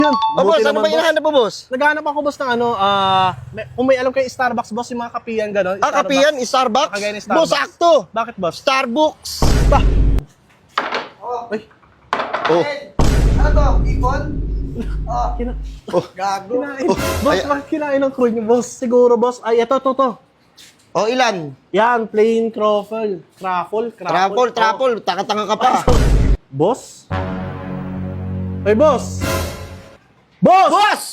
Yan. Oh, boss, Buti ano naman, ba hinahanap mo, boss? Naghahanap ako, boss, ng ano, kung may alam kayo Starbucks, boss, yung mga kapiyan, gano'n. Kapiyan, Starbucks? Kagaya ni Boss, Starbucks. sakto. Bakit, boss? Starbucks. Ay, Oh. Ano to? Ipon? kina... Gago. Kinain. Oh, Boss, ay- bakit kinain ng crew niyo, boss? Siguro, boss. Ay, ito. Oh, ilan? Yan, plain truffle. Truffle. Tanga-tanga ka pa. Boss? Ay, boss! Boss! Boss!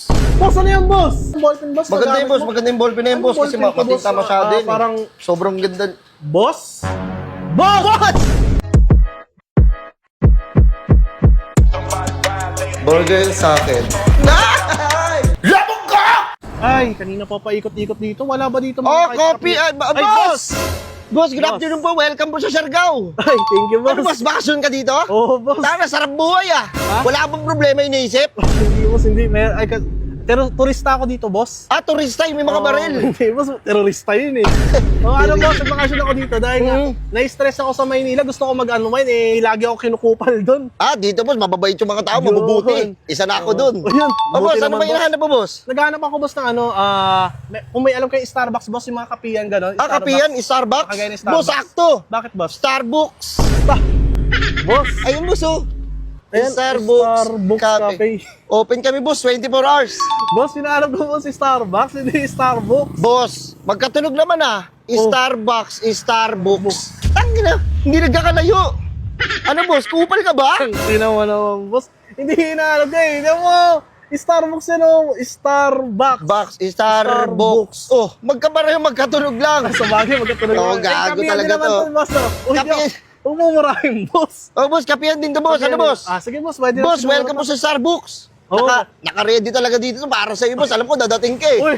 Boss, ano yan, boss? Ballpen, boss. Maganda nagamit yung boss, mo? maganda yung ballpen na yung Ano boss kasi ballpen ko, matinta boss? masyado yun. Parang, Sobrang ganda. boss? Boss! Burger sa akin. Labog ka! Ay, kanina pa paikot-ikot dito. Wala ba dito? Oh, kahit coffee! kape? Ay, boss! Boss, good Boss. afternoon po. Welcome po sa Siargao. Ay, thank you, boss. Ano boss, bakasyon ka dito? Oo, boss. Tara, sarap buhay ah. Ha? Wala bang problema iniisip? Hindi, boss, hindi. Pero turista ako dito, boss. Ah, turista, may mga Oo, baril. Hindi, boss. Terorista yun eh. Ano, boss, nagbakasyon ako dito dahil nga, na-stress ako sa Maynila. Gusto ko mag-unwind eh. Lagi ako kinukupal doon. Ah, dito boss, mababait yung mga tao, Yun. mabubuti. Isa na ako dun. Oh, yun. Oh, boss, Buti ano naman, ba hinahanap mo, boss? Naghahanap ako, boss, ng ano, kung may alam kayo Starbucks, boss, yung mga kapiyan, gano'n. Kapiyan, Starbucks. Kagaya ni Starbucks. Boss, sakto. Bakit, boss? Starbucks. Boss. Ayun, boss, oh. Ayan, Starbucks Cafe. Open kami, boss, 24 hours. Boss, hinahanap ko, boss, si Starbucks, hindi Starbucks. Boss, magkatunog naman ah. Oh. Starbucks. Tangina, hindi nagkakalayo. Ano, boss, kupal ka ba? Tingnan mo naman, boss. Hindi hinahanap ka eh. Tingnan mo, Starbucks yan o. Starbucks. Oh, magkapareho, magkatunog lang. Sa bagay, magkatuloy. Oo, gago talaga to. Boss, Uy, Kape- huwag mo murahin, boss. Oh, boss, kapiyan din to, boss. Ano, boss? Sige, boss. Pwede na Boss, siguro welcome to. po sa Starbucks. Oo. Naka-ready talaga dito para sa iyo, boss. Alam ko, dadating ka eh. Uy,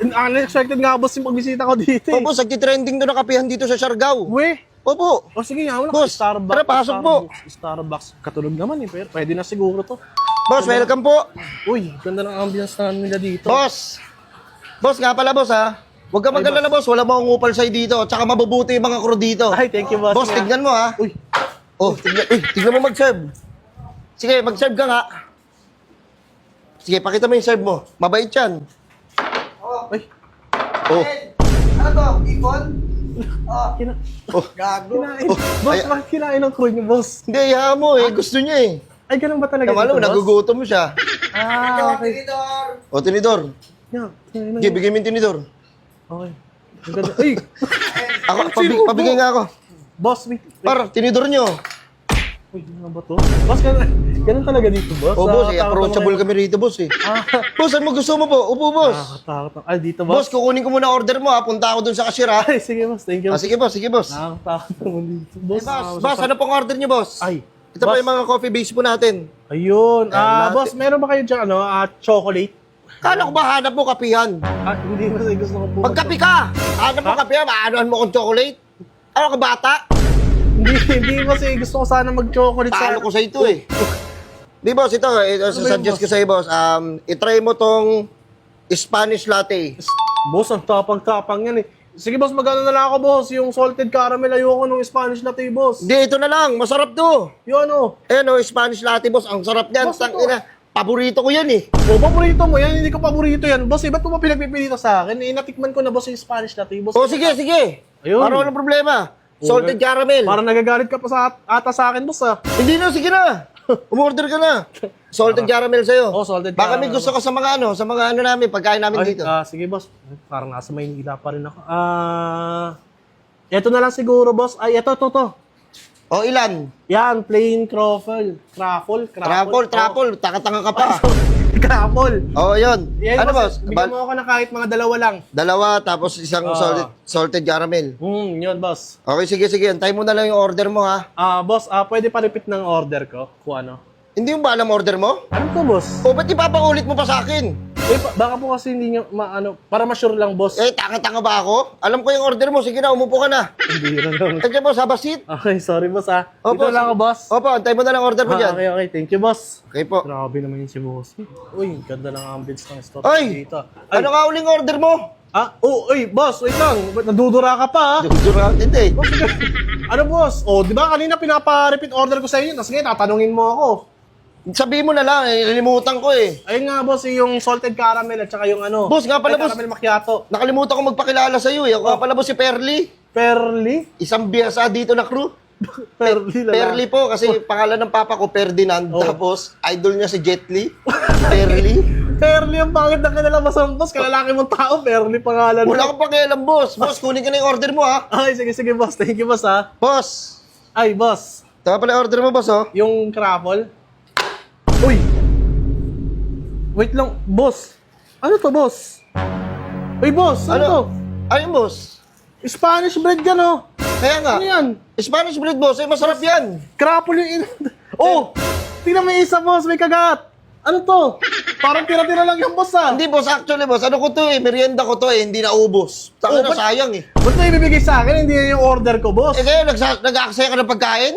unexpected nga, boss, yung pagbisita ko dito Oh, eh. boss, nagtitrending doon ang kapihan dito sa Siargao. Uy. Opo. O sige nga, wala Boss, ka. Starbucks. tara, pasok po. Starbucks. Katulog naman eh. Pero pwede na siguro to. Boss, welcome po. Uy, ganda ng ambience na nila dito. Boss. Boss, nga pala, boss, ha? Huwag ka mag-alala, boss. Wala mo ngupal sa'yo dito. Tsaka mabubuti yung mga crew dito. Ay, thank you, boss. Boss, tignan mo, ha? Uy, Oh, tignan mo mag-serve. Sige, mag-serve ka nga. Sige, pakita mo yung serve mo. Mabait yan. uy. Oh. Ano to? Ipon? Kina... Gago. Kinain. Oh, Boss, ay- bakit kinain ng crew niyo, boss? Hindi, hayaan mo eh. Gusto niya eh. Ay, ganun ba talaga Naman mo, boss? nagugutom mo siya. Ah, okay. Tinidor. O, tinidor. Yeah, kinain Sige, bigay mo yung tinidor. Okay. Ang ganda. Ay! Ako, Sino? pabigay nga ako. Boss, wait. Par, tinidor nyo. Uy, ano ba to? Boss, ganun talaga dito, boss? O, boss, eh, Takot approachable ako kami rito, boss eh. Ah, Boss, ano mo gusto mo po? Upo, boss. nakakatakot. Ay, dito, Boss, boss? kukunin ko muna order mo ha. Punta ako dun sa cashier ha. Ay, sige, boss. Thank you. Ah, sige, boss, sige, boss. Nakakatakot naman dito, Eh, boss. boss, ano pong order niyo, boss? Ay, Ito pa yung mga coffee base po natin. Ayun. Ayan, Boss, meron ba kayo dyan, chocolate? Kala ko ba hanap mo kapihan? Hindi mo gusto ko po. Magkapi ka! Hanap mo kapihan, maanohan mo kong chocolate? Ano ka bata? Hindi kasi gusto ko sana mag-chocolate Talo ko sa ito eh. Di boss, ito, suggest ko sa iyo, boss. I-try mo tong Spanish latte. Boss, ang tapang-tapang yan eh. Sige, boss, magano na lang ako, boss. Yung salted caramel, ayoko nung Spanish latte, boss. Hindi, ito na lang. Masarap to. Yung ano? Ayan o, Spanish latte, boss. Ang sarap niyan. Boss, Tangina. Paborito ko yan eh. O, paborito mo yan. Hindi ko paborito yan. Boss, ba't mo pinagpipilito sa akin? Natikman ko na, boss, yung Spanish latte, boss. O, sige, sige. Ayun. Para walang problema. Salted caramel. Parang nagagalit ka pa ata sa akin, boss, ah. Hindi na, sige na. Umorder ka na. Salted caramel sa'yo. Oh, salted Baka may caramel. gusto ka sa mga ano namin, pagkain namin Ay, dito. sige, boss. Parang nasa Maynila pa rin ako. Eto na lang siguro, boss. Ay, eto, to. O, ilan? Yan, plain truffle. Truffle. Truffle. Taka-tanga ka pa. Truffle. O, yun. Yan, Ano, boss. boss? Bigyan mo ako na kahit mga dalawa lang. Dalawa, tapos isang salted caramel. Yun, boss. Okay, sige. Antay mo na lang yung order mo, ha? Boss, pwede pa repeat ng order ko? Kung ano? Hindi mo ba alam order mo? Ano to, boss? O, ba't ipapaulit mo pa sa akin? Baka po kasi hindi nyo, para ma-sure lang, boss. Eh, tanga-tanga ba ako? Alam ko yung order mo. Sige na, umupo ka na. Hindi rin lang. Sige, boss, have a seat. Okay, sorry, boss, ha. Opo, Dito lang ako, boss. Opo, antay mo na lang order mo dyan. Okay. Thank you, boss. Okay po. Grabe naman yung si boss. Uy, ganda ng ambience ng store Ay! dito. Ay, Ano nga uling order mo? boss, wait lang. Ba't nadudura ka pa, ha? Durant, hindi. Boss, ano, boss? Di ba kanina pinapa-repeat order ko sa inyo? Tapos ngayon, tatanungin mo ako. Sabihin mo na lang, nilimutan ko eh. Ayun nga, boss, yung salted caramel at saka yung ano. Boss, nga pala, boss. Caramel macchiato. Nakalimutan ko magpakilala sa iyo eh. Ako nga pala boss si Perly. Perly? Isang biyasa dito na crew. Perly lang. Perly po kasi pangalan ng papa ko Ferdinand. Tapos idol niya si Jet Li. Perly. Perly ang pangit na kinalabas ang boss. Kalalaki mong tao, Perly pangalan. Wala akong pakialam boss. Boss, kunin ka na yung order mo ha. Ay, sige, boss. Thank you, boss, ha. Boss. Ay, boss. Ito nga pala yung order mo boss oh. Yung crumble. Uy! Wait lang, boss. Ano to, boss? Uy, boss, ano to? Ayun boss. Spanish bread yan, oh. Kaya nga. Ano yan? Spanish bread boss, eh masarap yan. Crumble yung Oh! Tingnan mo yung isa, boss. May kagat. Ano to? Parang tira-tira lang yung boss, ah. Hindi boss, actually boss, ano ko to eh, merienda ko to eh, hindi naubos. Taka na ba't- sayang eh. Ba't na ibibigay sa akin? Hindi yan yung order ko, boss. Eh kaya nag-aaksaya ka ng pagkain?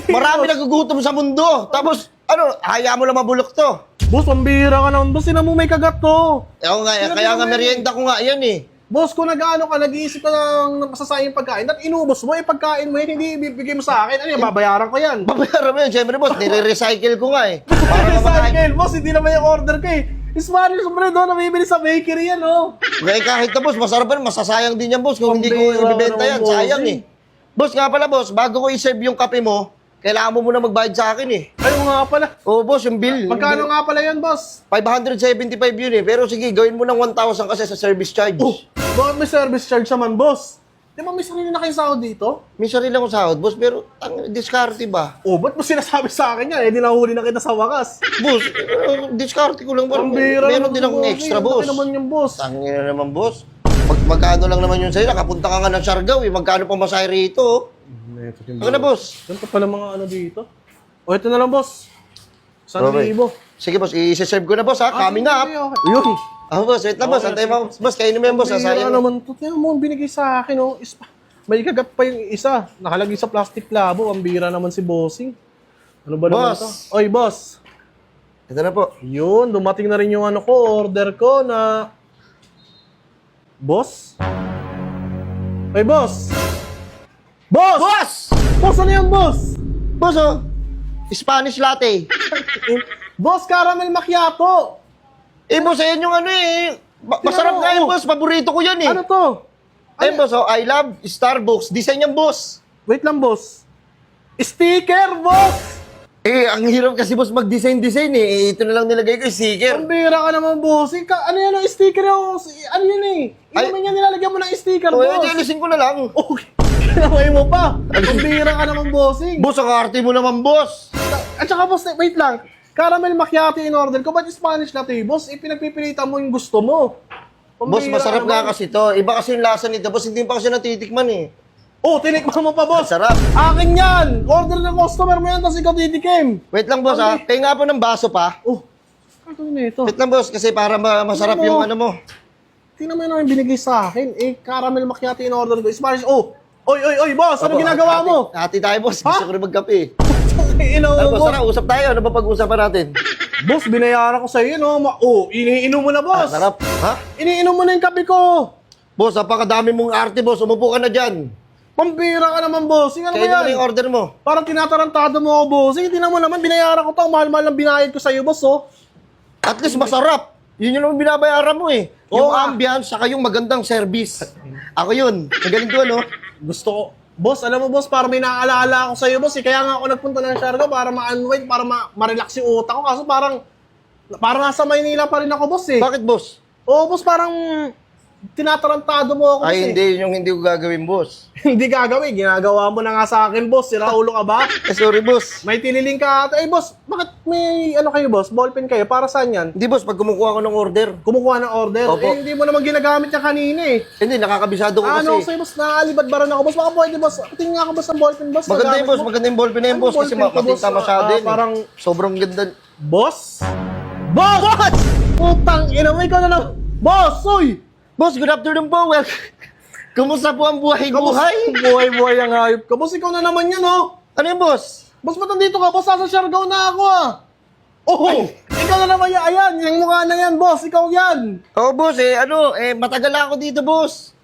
Marami nagugutom sa mundo. Tapos, ano, hayaan mo lang mabulok to. Boss, pambihira ka naman, boss. Sina mo may kagat to. Eh, ako nga, kaya nga merienda ko nga yan eh. Boss, kung nag-ano ka, nag-iisip ka ng masasayang pagkain, at inubos mo, pagkain mo yun, hindi ibibigay mo sa akin. Ano yan, babayaran ko yan. Babayaran mo yun, syempre boss, nire-recycle ko nga eh. Para mamakain. Recycle, boss, hindi naman yung order ko eh. Spanish bread, oh, namibili sa bakery yan, oh. Kaya kahit na boss, masarap pa rin, masasayang din yan boss kung hindi ko Pambihira ibibenta yan, naman, sayang boss, eh. Boss nga pala boss, bago ko i-serve yung kape mo, kailangan mo muna magbayad sa akin eh. Ayun nga pala. Oo boss, yung bill. Magkano nga pala yan, boss? 575 yun eh. Pero sige, gawin mo ng 1,000 kasi sa service charge. Oh, bakit may service charge naman, boss? Di ba may sarili na kayo sahod dito? May sarili akong sahod, boss, pero ang diskarte ba? Oh, ba't mo sinasabi sa akin yan? Eh, di nahuli na kita sa wakas. Boss, diskarte ko lang. Pambihira Meron naman din akong boss, extra, eh. boss. Ano naman yung boss? Tangin na naman, boss. Magkano lang naman yun sa'yo? Nakapunta ka nga ng Siargao eh. Magkano pa masaya rito? Oh. Ano na, boss? Ganito pala mga ano dito. O, ito na lang, boss. Okay. 1,000. Sige, boss. I-serve ko na, boss, ha? Coming up. Yun. Boss. Wait lang, boss. Antay mo. Boss, kainin mo yan, boss. Sayang Sayang. naman to. Tingnan mo, ang binigay sa akin, oh. May kagat pa yung isa. Nakalagay sa plastic labo. Ang bira naman si bossing. Ano ba naman Boss. to? Oy, boss. Ito na po. Yun, dumating na rin yung ano ko, order ko na... Boss? Oy, boss! Boss! Boss! Boss, ano yan, boss? Boss, oh. Spanish latte. Boss, caramel macchiato! Eh, boss, ayan yung ano eh. Masarap mo, nga yun, oh. boss. Paborito ko yan eh. Ano to? Ayun, boss, oh. I love Starbucks. Design yan, boss. Wait lang, boss. Sticker, boss! Eh, ang hirap kasi, boss, mag-design eh. Ito na lang nilagay ko, sticker. Ang bira ka naman, boss. Ano yan ang sticker yung... Ano yan eh? Ano Ay- naman yan nilalagyan mo ng sticker, O, boss? alisin ko na lang. Okay. Kinaway mo pa. Ang bira ka naman, bossing. Boss, ang arte mo naman, boss. At saka, boss, wait lang. Caramel macchiato in order ko. Ba't Spanish latte, boss? Pinagpipilitan mo yung gusto mo. Ang Boss, bira masarap ka nga naman. kasi to. Iba kasi yung lasa nito, boss. Hindi pa kasi natitikman eh. Oh, tinikman mo pa, boss. Sarap. Akin yan. Order ng customer mo yan, tapos ikaw titikim. Wait lang, boss, ha. Pahinga nga po ng baso pa. Oh, ano na ito? Wait lang, boss, kasi para masarap Ano mo? yung ano mo. Tingnan mo yun ang binigay sa akin. Eh, caramel macchiato in order ko. Spanish, oh. Oy, boss, ano Opo, ginagawa mo? Hati tayo, boss. Gusto ko rin magkape. Ino Ano, mo, boss, tara, usap tayo. Ano ba pag-usapan natin? Boss, binayaran ko sa iyo, no? Iniinom mo na, boss. Sarap. Ha? Iniinom mo na yung kape ko. Boss, napakadami mong arte, boss. Umupo ka na dyan. Pambira ka naman, boss. Ano ba Kaya yan? naman yung order mo. Parang tinatarantado mo ako, boss. Hindi mo naman, binayaran ko to. Ang mahal-mahal ng binayad ko sa iyo, boss, oh. At least masarap. Yun yung naman binabayaran mo eh. Yung Oo, ambience, saka yung magandang service. Ako yun. Magaling ko, no? Gusto ko. Boss, alam mo, boss, para may naaalala ako sa iyo, boss. Kaya nga ako nagpunta ng Siargao para ma-unwind, para ma-relax yung utak ko. Kaso parang nasa Maynila pa rin ako, boss, eh. Bakit, boss? Oo, boss, parang tinatarantado mo ako, boss, Ay, eh. hindi. Yun yung hindi ko gagawin, boss. Hindi gagawin. Ginagawa mo na nga sa akin, boss. Sira ulo ka ba? Eh, sorry, boss. May tiniling ka ata. Eh, boss, bakit may ano kayo, boss? Ballpen kayo? Para saan yan? Hindi, boss. Pag kumukuha ko ng order. Kumukuha ng order. Opo. Eh, hindi mo naman ginagamit niya kanina eh. Hindi, nakakabisado ko kasi. Ano sa'yo, boss? Naalibad-baran ako, boss. Baka pwede, boss. Tingin nga ako, boss, ng ballpen, boss. Maganda Magamit yun, boss. mo. Maganda yung ballpen na yun, Ano boss. Kasi ballpen ko, boss? matinta masyado yun. Parang... Sobrang ganda. Boss? Boss! Boss! Putang ina mo, ikaw na lang. Boss, uy! Boss, good afternoon po. Well, kumusta po ang buhay-buhay? Buhay-buhay ang hayop ka. Boss, ikaw na naman yan, oh. Ano yun, boss? Boss, ba't nandito ka? Boss, nasa Siargao na ako, ah. Oh, ikaw na naman yan. Ayan, yung mukha na yan, boss. Ikaw yan. Oo, boss. Matagal na ako dito, boss.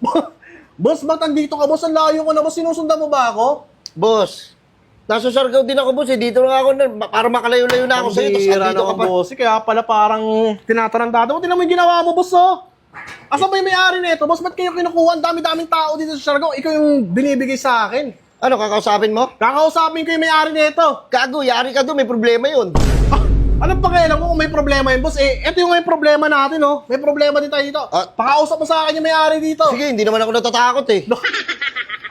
Boss, ba't nandito ka, boss? Ang layo ko na, boss. Sinusundan mo ba ako? Boss, Nasa Siargao din ako, boss. Dito lang ako para makalayo-layo na ako sa'yo. Tapos Bira andito ka naman, pa. boss. Kaya pala parang tinatarantado mo. Tingnan mo yung ginawa mo, boss, oh. Asan ba yung may-ari nito, boss? Ba't kayo kinukuha? Ang dami-daming tao dito sa Siargao. Ikaw yung binibigay sa akin. Ano, kakausapin mo? Kakausapin ko yung may-ari nito. Gago, yari ka doon. May problema yun. Anong pakialam mo kung may problema yun, boss? Eh, ito yung may problema natin, oh. May problema din tayo dito. Pakausap mo sa akin yung may-ari dito. Sige, hindi naman ako natatakot eh.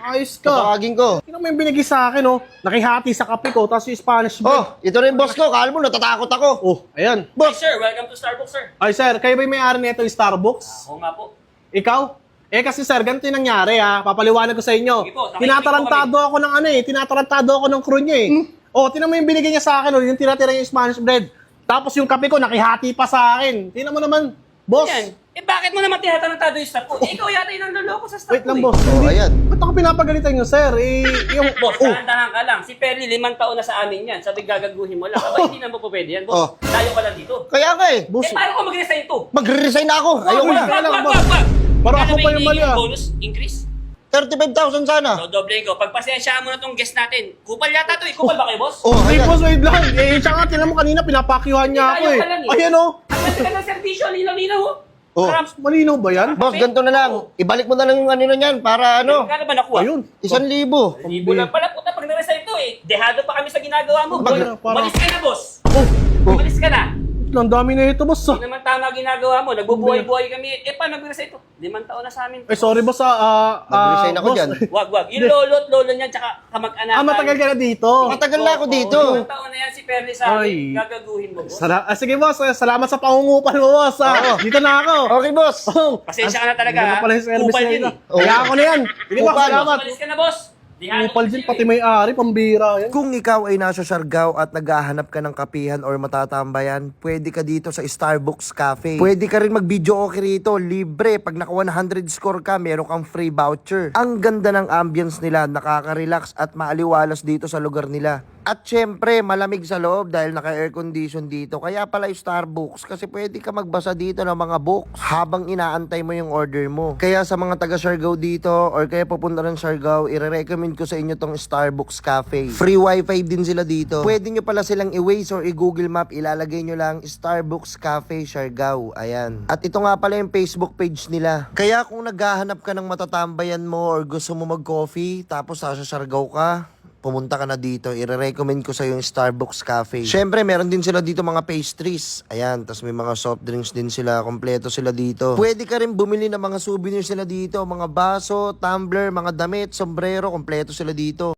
Ayos ka. Tatawagin ko. Tingnan mo yung binigay sa akin, oh. Nakihati sa kape ko, tapos yung Spanish bread. Oh, ito rin boss ko. Kala mo, natatakot ako. Oh, ayan. Hi sir, welcome to Starbucks sir. Ay, sir, kayo ba yung may-ari nito yung Starbucks? Oo nga po. Ikaw? Eh kasi sir, ganito yung nangyari ha. Papaliwanag ko sa inyo. Sige po, nakikinig Tinatarantado ako ng ano eh. Tinatarantado ako ng crew niya eh. Oh, tinan mo yung binigay niya sa akin, oh, yung tira-tira yung Spanish bread. Tapos yung kape ko, nakihati pa sa akin. Tingnan mo naman, boss. Yan. Eh bakit mo naman tinatarantado yung staff ko? Ikaw yata yung nanloloko sa staff Wait ko lang, eh. boss. Oh, ayan. Ba't ako pinapagalitan nyo, sir? Eh, yung... Boss, Oh, dahan-dahan ka lang. Si Perry, 5 taon na sa amin yan. Sabi gagaguhin mo lang. Aba, hindi naman po pwede yan, Oh. boss. Tayo ka lang dito. Kaya nga eh. boss. Eh, paano ko mag-resign to? Magre-resign na ako. Ayoko na. Wag, wag. Parang ako pa yung mali, ah. Bonus increase? 35,000 sana. So, doble ko. Pagpasensyaan mo na tong guest natin. Kupal yata to eh. Kupal ba kayo, boss? Oh, Wait, ayan. boss, wait lang. Eh, siya nga, tinan mo kanina, pinapakyuhan niya ako Ayaw eh. ka lang eh. Ayan oh. Ang ganda ka ng servisyo. Linaw-linaw oh. Oh. Crabs. Malinaw ba yan? Boss, ganito na lang. Ibalik mo na lang yung ano na yan para ano. Magkano ba nakuha? Ayun. 1,000. Libo lang pala puta pag na-resign to eh. Dehado pa kami sa ginagawa mo. Parang- Umalis ka na, boss. Oh, Umalis ka na. ang dami na ito, boss. Ah. Hindi naman tama ginagawa mo. Nagbubuhay-buhay kami. Eh, paano nag-resign to? 5 taon na sa amin. Eh, sorry, boss. Mag-resign ako boss. dyan. Wag. Yung lolo at lolo niyan, tsaka kamag-anakan. Matagal ka na dito. Matagal na ako dito. 5 taon na yan si Perry sa Ay. amin. Gagaguhin mo, boss. Sige, boss. Salamat sa pangungupan mo, boss. Oo. Dito na ako. Okay, boss. Oh. Pasensya ka na talaga, Ganun ha? pala yung service Kupal na yun, ito. eh. Kaya ako na yan. Sige, boss. Kupal. Salamat. Umalis ka na, boss. Dehado Kupal kasi din, yun, pati eh. may-ari, pambira. Yan. Kung ikaw ay nasa Siargao at naghahanap ka ng kapihan or matatambayan, pwede ka dito sa Starbucks Cafe. Pwede ka rin mag-video okay rito, libre. Pag naka 100 score ka, meron kang free voucher. Ang ganda ng ambience nila, nakaka-relax at maaliwalas dito sa lugar nila. At syempre, malamig sa loob dahil naka-air condition dito. Kaya pala yung Starbucks kasi pwede ka magbasa dito ng mga books habang inaantay mo yung order mo. Kaya sa mga taga Siargao dito or kaya pupunta ng Siargao, i-recommend ko sa inyo tong Starbucks Cafe. Free wifi din sila dito. Pwede nyo pala silang i-Waze or i-Google Map. Ilalagay nyo lang Starbucks Cafe Siargao. Ayan. At ito nga pala yung Facebook page nila. Kaya kung naghahanap ka ng matatambayan mo or gusto mo mag-coffee tapos nasa Siargao ka, pumunta ka na dito, i-recommend ko sa yung Starbucks Cafe. Syempre, meron din sila dito mga pastries. Ayan, tas may mga soft drinks din sila, kompleto sila dito. Pwede ka rin bumili ng mga souvenirs sila dito, mga baso, tumbler, mga damit, sombrero, kompleto sila dito.